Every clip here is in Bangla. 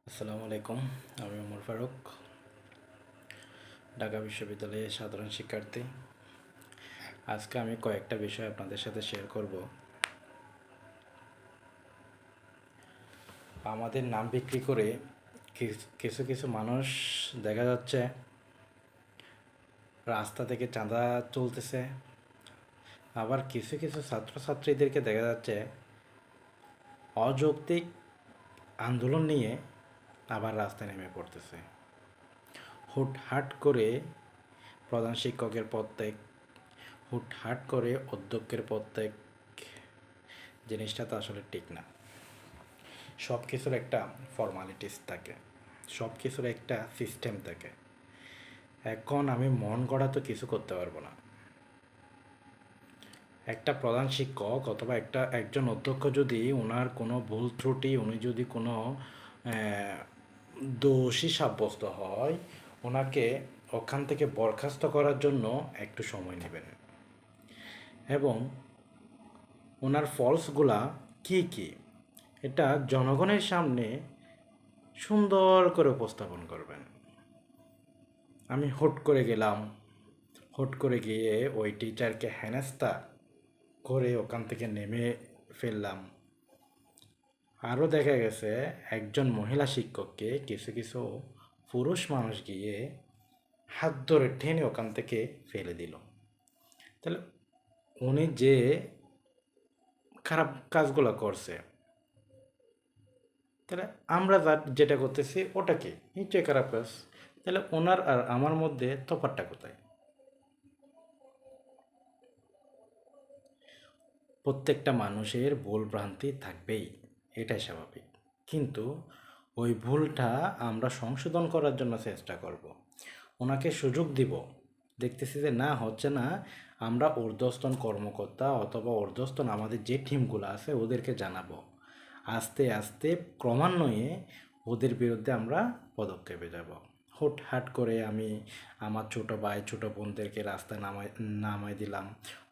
আসসালামু আলাইকুম। আমি ওমর ফারুক, ঢাকা বিশ্ববিদ্যালয়ের সাধারণ শিক্ষার্থী। আজকে আমি কয়েকটা বিষয় আপনাদের সাথে শেয়ার করব। আমাদের নাম বিক্রি করে কিছু কিছু মানুষ দেখা যাচ্ছে রাস্তা থেকে চাঁদা তুলতেছে, আবার কিছু কিছু ছাত্রছাত্রীদেরকে দেখা যাচ্ছে অযৌক্তিক আন্দোলন নিয়ে আবার রাস্তায় নেমে পড়তেছে। হুটহাট করে প্রধান শিক্ষকের পদত্যাগ, হুটহাট করে অধ্যক্ষের পদত্যাগ, জিনিসটা তো আসলে ঠিক না। সব কিছুর একটা ফর্মালিটিস থাকে, সব কিছুর একটা সিস্টেম থাকে। এখন আমি মন গড়া তো কিছু করতে পারবো না। একটা প্রধান শিক্ষক অথবা একজন অধ্যক্ষ যদি ওনার কোনো ভুল ত্রুটি, উনি যদি কোনো দোষী সাব্যস্ত হয়, ওনাকে ওখান থেকে বরখাস্ত করার জন্য একটু সময় নেবেন এবং ওনার ফলসগুলা কি কি এটা জনগণের সামনে সুন্দর করে উপস্থাপন করবেন। আমি হুট করে গেলাম, হুট করে গিয়ে ওই টিচারকে হেনস্থা করে ওখান থেকে নেমে ফেললাম। আরও দেখা গেছে একজন মহিলা শিক্ষককে কিছু কিছু পুরুষ মানুষ গিয়ে হাত ধরে টেনে ওখান থেকে ফেলে দিল। তাহলে উনি যে খারাপ কাজগুলো করছে, তাহলে আমরা যেটা করতেছি ওটা কি নিশ্চয়ই খারাপ কাজ। তাহলে ওনার আর আমার মধ্যে তফাৎটা কোথায়? প্রত্যেকটা মানুষের ভুল ভ্রান্তি থাকবেই, এটাই স্বাভাবিক। কিন্তু ওই ভুলটা আমরা সংশোধন করার জন্য চেষ্টা করব, ওনাকে সুযোগ দিব। দেখতেছি যে না হচ্ছে না, আমরা ঊর্ধ্বতন কর্মকর্তা অথবা ঊর্ধ্বতন আমাদের যে টিমগুলো আছে ওদেরকে জানাবো। আস্তে আস্তে ক্রমান্বয়ে ওদের বিরুদ্ধে আমরা পদক্ষেপে যাব। হুটহাট করে আমি আমার ছোটো ভাই ছোটো বোনদেরকে রাস্তায় নামাই দিলাম,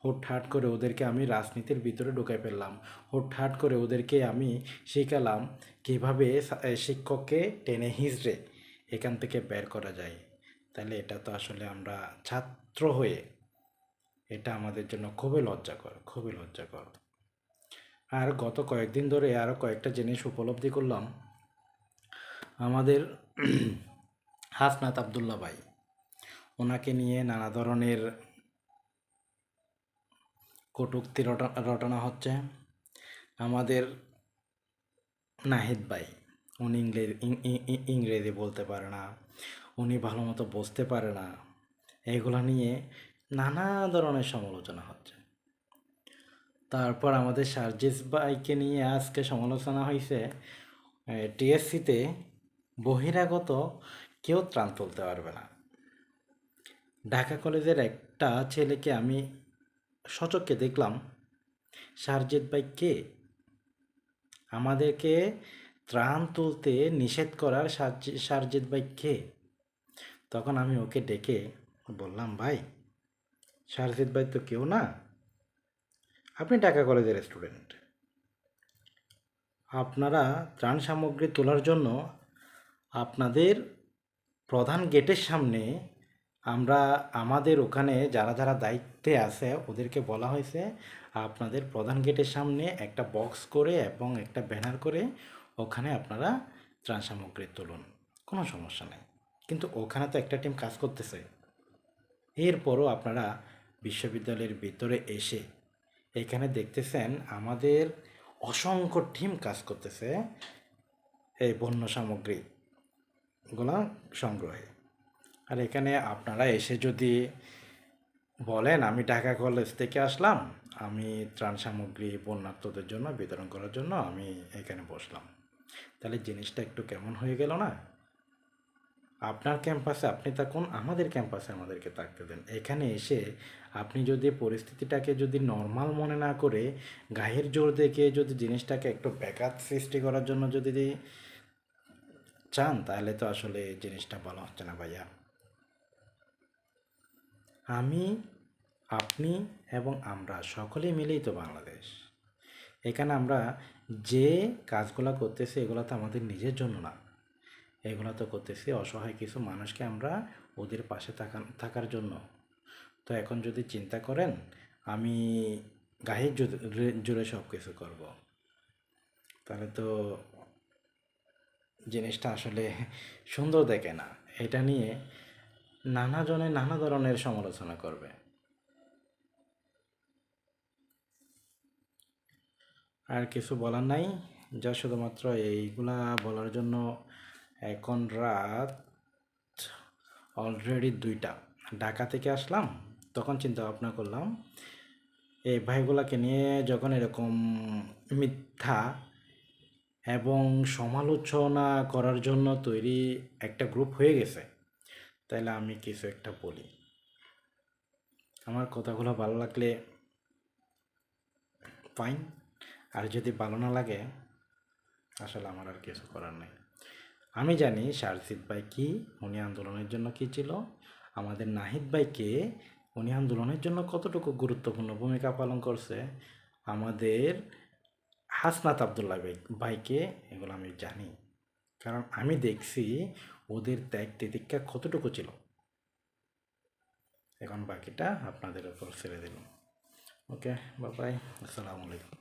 হুটহাট করে ওদেরকে আমি রাজনীতির ভিতরে ঢুকাই ফেললাম, হুটহাট করে ওদেরকে আমি শেখালাম কীভাবে শিক্ষককে টেনে হিঁচড়ে এখান থেকে বের করা যায়। তাহলে এটা তো আসলে আমরা ছাত্র হয়ে এটা আমাদের জন্য খুবই লজ্জাকর, খুবই লজ্জাকর। আর গত কয়েকদিন ধরে আরও কয়েকটা জিনিস উপলব্ধি করলাম। আমাদের হাসনাত আবদুল্লাহ ভাই, ওনাকে নিয়ে নানা ধরনের কটূক্তি রটানো হচ্ছে। আমাদের নাহিদ ভাই, উনি ইংরেজি বলতে পারে না, উনি ভালো মতো বুঝতে পারে না, এগুলো নিয়ে নানা ধরনের সমালোচনা হচ্ছে। তারপর আমাদের সার্জিস ভাইকে নিয়ে আজকে সমালোচনা হয়েছে, টিএসসিতে বহিরাগত কেউ ত্রাণ তুলতে পারবে না। ঢাকা কলেজের একটা ছেলেকে আমি সচক্ষে দেখলাম, সারজিৎ ভাই কে? আমাদেরকে ত্রাণ তুলতে নিষেধ করার সারজিৎ ভাই কে? তখন আমি ওকে ডেকে বললাম, ভাই সারজিৎ ভাই তো কেউ না, আপনি ঢাকা কলেজের স্টুডেন্ট। আপনারা ত্রাণ সামগ্রী তোলার জন্য আপনাদের প্রধান গেটের সামনে আমরা আমাদের ওখানে যারা যারা দায়িত্বে আছে ওদেরকে বলা হয়েছে আপনাদের প্রধান গেটের সামনে একটা বক্স করে এবং একটা ব্যানার করে ওখানে আপনারা ত্রাণ সামগ্রী তুলুন, কোনো সমস্যা নেই। কিন্তু ওখানে তো একটা টিম কাজ করতেছে। এরপরও আপনারা বিশ্ববিদ্যালয়ের ভিতরে এসে এখানে দেখতেছেন আমাদের অসংখ্য টিম কাজ করতেছে এই বন্য সামগ্রীগুলো সংগ্রহে। আর এখানে আপনারা এসে যদি বলেন আমি ঢাকা কলেজ থেকে আসলাম, আমি ত্রাণ সামগ্রী বন্যার্তদের জন্য বিতরণ করার জন্য আমি এখানে বসলাম, তাহলে জিনিসটা একটু কেমন হয়ে গেল না? আপনার ক্যাম্পাসে আপনি থাকুন, আমাদের ক্যাম্পাসে আমাদেরকে থাকতে দেন। এখানে এসে আপনি যদি পরিস্থিতিটাকে যদি নর্মাল মনে না করে গায়ের জোর দেখে যদি জিনিসটাকে একটু ব্যাঘাত সৃষ্টি করার জন্য যদি চান, তাহলে তো আসলে জিনিসটা ভালো হচ্ছে না ভাইয়া। আমি, আপনি এবং আমরা সকলেই মিলেই তো বাংলাদেশ। এখানে আমরা যে কাজগুলো করতেছি এগুলো তো আমাদের নিজের জন্য না, এগুলো তো করতেছি অসহায় কিছু মানুষকে আমরা ওদের পাশে থাকার জন্য। তো এখন যদি চিন্তা করেন আমি গায়ে জুড়ে সব কিছু করবো, তাহলে তো জিনিসটা আসলে সুন্দর দেখে না। এটা নিয়ে নানা জনে নানা ধরনের সমালোচনা করবে। আর কিছু বলার নাই, যা শুধুমাত্র এইগুলা বলার জন্য। এখন রাত অলরেডি 2টা, ঢাকা থেকে আসলাম, তখন চিন্তা ভাবনা করলাম এই ভাইগুলাকে নিয়ে যখন এরকম মিথ্যা এবং সমালোচনা করার জন্য তৈরি একটা গ্রুপ হয়ে গেছে, তাহলে আমি কিছু একটা বলি। আমার কথাগুলো ভালো লাগলে ফাইন, আর যদি ভালো না লাগে আসলে আমার আর কিছু করার নেই। আমি জানি সারজিৎ ভাই কি, উনি আন্দোলনের জন্য কী ছিল, আমাদের নাহিদ ভাইকে উনি আন্দোলনের জন্য কতটুকু গুরুত্বপূর্ণ ভূমিকা পালন করছে, আমাদের হাসনাত আবদুল্লাহ ভাইকে, এগুলো আমি জানি, কারণ আমি দেখছি ওদের ত্যাগ তিতিক্ষা কতটুকু ছিল। এখন বাকিটা আপনাদের উপর ছেড়ে দিলাম। ওকে, বাই বাই, আসসালামু আলাইকুম।